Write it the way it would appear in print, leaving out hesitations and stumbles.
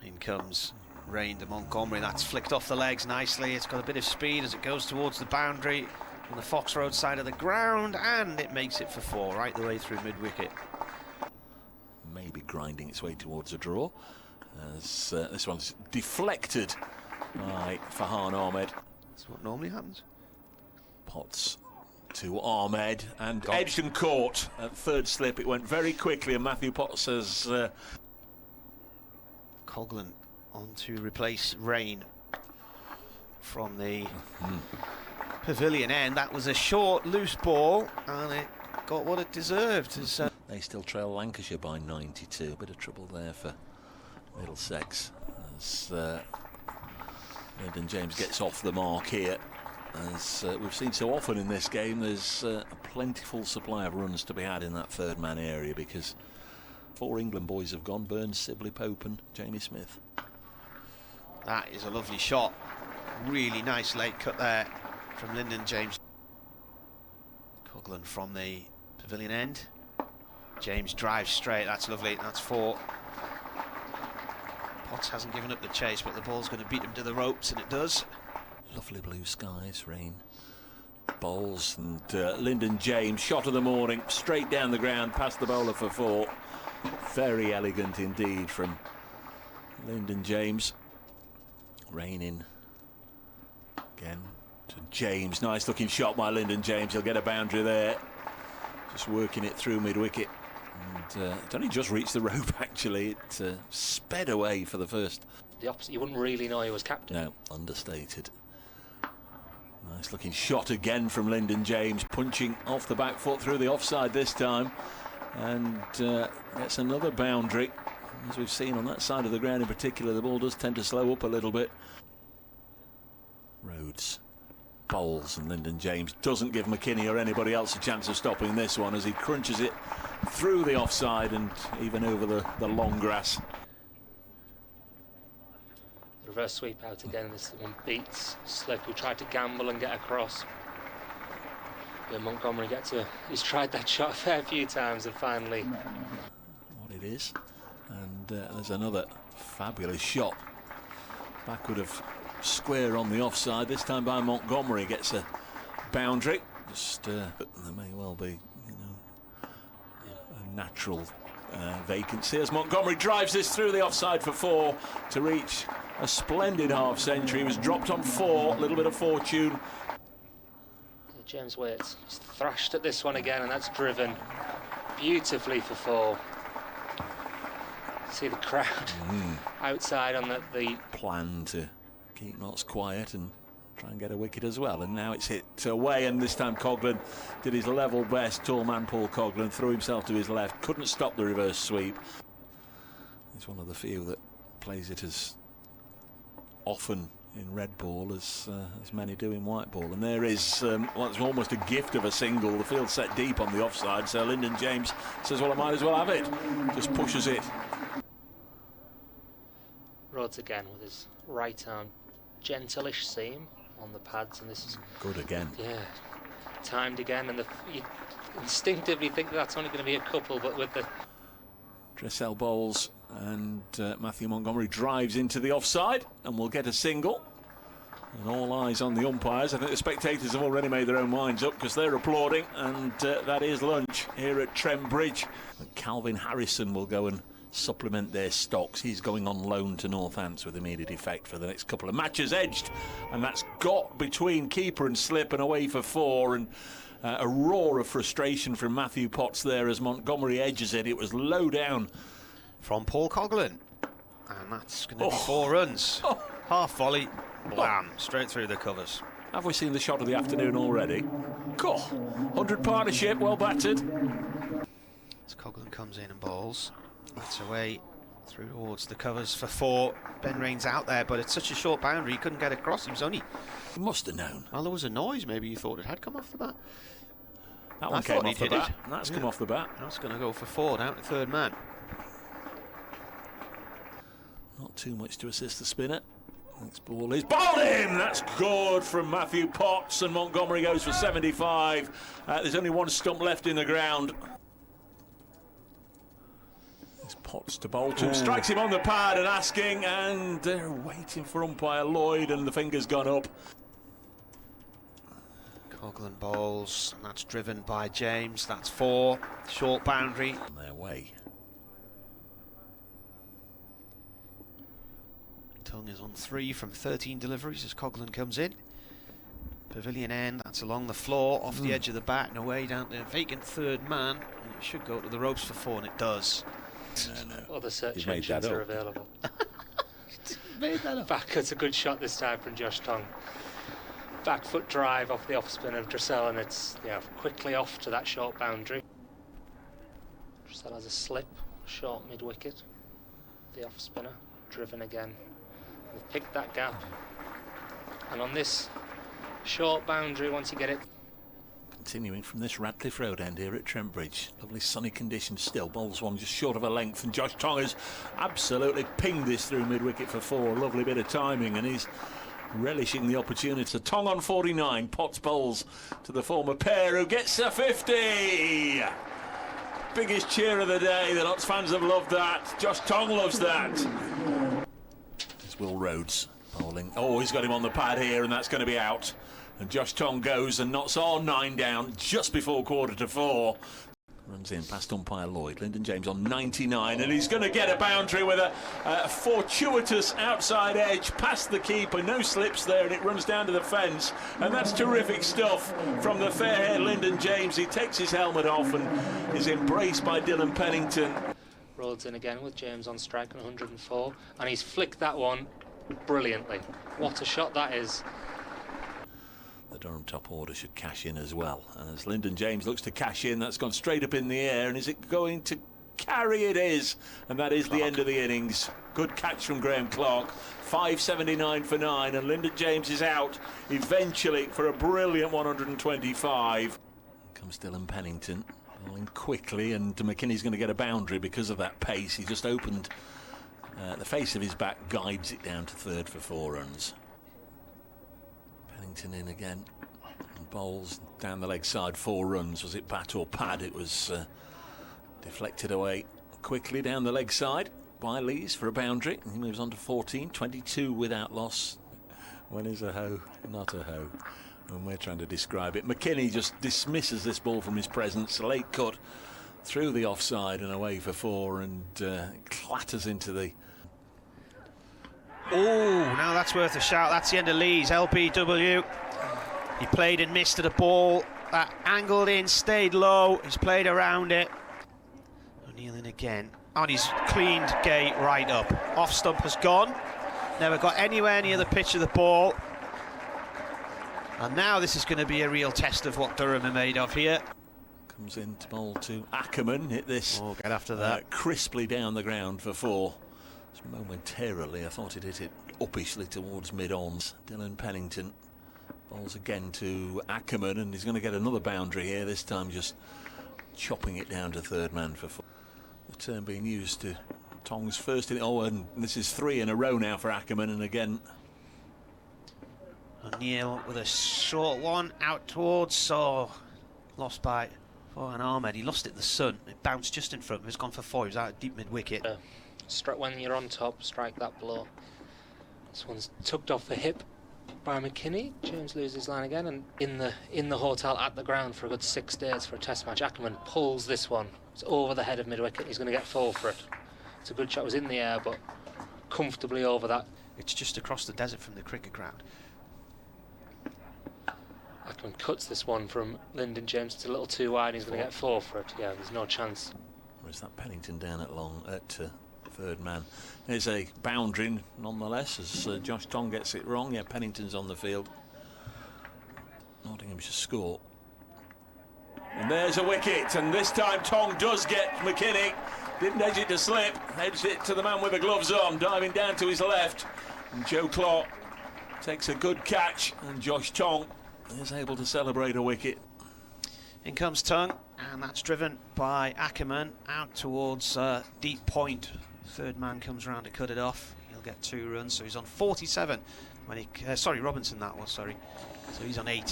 In comes Rain to Montgomery. That's flicked off the legs nicely. It's got a bit of speed as it goes towards the boundary on the Fox Road side of the ground, and it makes it for 4 right the way through mid-wicket. Maybe grinding its way towards a draw, as this one's deflected by Farhan Ahmed. That's what normally happens. Potts to Ahmed, and edged and caught at third slip. It went very quickly, and Matthew Potts says... Coghlan on to replace Rain from the pavilion end. That was a short, loose ball, and it got what it deserved. They still trail Lancashire by 92. A bit of trouble there for Middlesex as Lyndon James gets off the mark here. As we've seen so often in this game, there's a plentiful supply of runs to be had in that third man area, because 4 England boys have gone: Burns, Sibley, Pope and Jamie Smith. That is a lovely shot. Really nice late cut there from Lyndon James. Coghlan from the pavilion end. James drives straight. That's lovely. That's 4. Potts hasn't given up the chase, but the ball's going to beat him to the ropes, and it does. Lovely blue skies, rain, bowls, and Lyndon James, shot of the morning, straight down the ground, past the bowler for 4. Very elegant indeed from Lyndon James. Rain in again to James. Nice looking shot by Lyndon James. He'll get a boundary there. Just working it through mid-wicket. And it only just reached the rope, actually. It sped away for the first. The opposite, you wouldn't really know he was captain. No, understated. Nice looking shot again from Lyndon James, punching off the back foot through the offside this time. And gets another boundary. As we've seen on that side of the ground in particular, the ball does tend to slow up a little bit. Rhodes bowls, and Lyndon James doesn't give McKinney or anybody else a chance of stopping this one as he crunches it through the offside and even over the long grass. Reverse sweep out again. This one beats Slip, who tried to gamble and get across. But Montgomery he's tried that shot a fair few times, and finally... What it is. And there's another fabulous shot. Backward of square on the offside, this time by Montgomery. Gets a boundary. But there may well be, a natural vacancy as Montgomery drives this through the offside for 4 to reach a splendid half-century. He was dropped on 4, a little bit of fortune. James Waits thrashed at this one again, and that's driven beautifully for 4. See the crowd outside on the plan to keep Notts quiet and try and get a wicket as well, and now it's hit away, and this time Coghlan did his level best. Tall man Paul Coghlan threw himself to his left, couldn't stop the reverse sweep. He's one of the few that plays it as often in red ball as many do in white ball, and there is what's almost a gift of a single. The field set deep on the offside, so Lyndon James says, well, I might as well have it. Just pushes it. Rhodes again with his right arm, gentle-ish seam on the pads, and this is good again. Yeah, timed again, and you instinctively think that's only going to be a couple, but with the Dressel bowls, and Matthew Montgomery drives into the offside, and we'll get a single. And all eyes on the umpires. I think the spectators have already made their own minds up because they're applauding, and that is lunch here at Trent Bridge. And Calvin Harrison will go and supplement their stocks. He's going on loan to Northants with immediate effect for the next couple of matches. Edged, and that's got between keeper and slip and away for 4, and a roar of frustration from Matthew Potts there as Montgomery edges it. It was low down from Paul Coghlan, and that's going to be 4 runs. Half volley, blam, straight through the covers. Have we seen the shot of the afternoon already? Cool. 100 partnership, well battered. As Coghlan comes in and bowls, that's away through towards the covers for 4. Ben Rain's out there, but it's such a short boundary, he couldn't get across. He was only... He must have known. Well, there was a noise. Maybe you thought it had come off the bat. That one came off the bat. That's come off the bat. That's going to go for 4 down to third man. Not too much to assist the spinner. Next ball is bowled in. That's good from Matthew Potts, and Montgomery goes for 75. There's only one stump left in the ground. It's Potts to Bolton, strikes him on the pad and asking, and they're waiting for umpire Lloyd, and the finger's gone up. Coghlan bowls, and that's driven by James. That's 4, short boundary. On their way. Tongue is on 3 from 13 deliveries as Coghlan comes in. Pavilion end, that's along the floor, off the edge of the bat and away down to vacant third man. And it should go to the ropes for 4, and it does. No. Other search engines are available. Made that up. It's a good shot this time from Josh Tongue. Back foot drive off the off spin of Dressel, and it's quickly off to that short boundary. Dressel has a slip, short mid wicket. The off spinner driven again. They've picked that gap, and on this short boundary, once you get it. Continuing from this Radcliffe Road end here at Trent Bridge. Lovely sunny conditions still. Bowls one just short of a length, and Josh Tongue has absolutely pinged this through mid-wicket for 4. Lovely bit of timing, and he's relishing the opportunity. So Tongue on 49. Potts bowls to the former pair, who gets a 50. Biggest cheer of the day. The Notts fans have loved that. Josh Tongue loves that. There's Will Rhodes bowling. Oh, he's got him on the pad here, and that's going to be out. And Josh Tongue goes, and Notts are 9 down just before 3:45. Runs in past umpire Lloyd. Lyndon James on 99, and he's going to get a boundary with a fortuitous outside edge past the keeper. No slips there, and it runs down to the fence. And that's terrific stuff from the fair-haired Lyndon James. He takes his helmet off and is embraced by Dylan Pennington. Rhodes in again with James on strike on 104, and he's flicked that one brilliantly. What a shot that is. The Durham top order should cash in as well. And as Lyndon James looks to cash in, that's gone straight up in the air. And is it going to carry? It is. And that is the end of the innings. Good catch from Graham Clark. 579 for 9. And Lyndon James is out eventually for a brilliant 125. Comes Dylan Pennington. Bowling quickly. And McKinney's going to get a boundary because of that pace. He just opened the face of his bat, guides it down to 3rd for 4 runs. Pennington in again, and bowls down the leg side, 4 runs. Was it bat or pad? It was deflected away quickly down the leg side by Lees for a boundary. He moves on to 14, 22 without loss. When is a hoe not a hoe? And we're trying to describe it. McKinney just dismisses this ball from his presence. Late cut through the offside and away for 4, and clatters into the. Oh, now that's worth a shout. That's the end of Lee's LBW. He played and missed at a ball that angled in, stayed low. He's played around it. O'Neill in again, and he's cleaned Gay right up. Off stump has gone. Never got anywhere near the pitch of the ball. And now this is going to be a real test of what Durham are made of here. Comes in to bowl to Ackermann. Hit this. Oh, get after that. Crisply down the ground for 4. Momentarily, I thought it hit it uppishly towards mid-ons. Dylan Pennington bowls again to Ackermann, and he's going to get another boundary here, this time just chopping it down to 3rd man for 4. The term being used to Tongue's first in. Oh, and this is 3 in a row now for Ackermann, and again. O'Neill with a short one out towards, lost by Farhan Ahmed. He lost it in the sun. It bounced just in front of him. It's gone for 4. He was out deep mid-wicket. When you're on top, strike that blow. This one's tugged off the hip by McKinney. James loses line again, and in the hotel at the ground for a good 6 days for a test match. Ackermann pulls this one. It's over the head of mid-wicket. He's going to get 4 for it. It's a good shot. It was in the air, but comfortably over that. It's just across the desert from the cricket ground. Ackermann cuts this one from Lyndon James. It's a little too wide. He's going to get 4 for it. Yeah, there's no chance. Or is that Pennington down at 3rd man? There's a boundary nonetheless as Josh Tongue gets it wrong. Yeah, Pennington's on the field. Nottinghamshire score. And there's a wicket, and this time Tongue does get McKinney. Didn't edge it to slip, edged it to the man with the gloves on, diving down to his left. And Joe Clark takes a good catch, and Josh Tongue is able to celebrate a wicket. In comes Tongue, and that's driven by Ackermann out towards deep point. 3rd man comes round to cut it off. He'll get 2 runs, so he's on 47. When he, sorry, Robinson that was, sorry. So he's on 8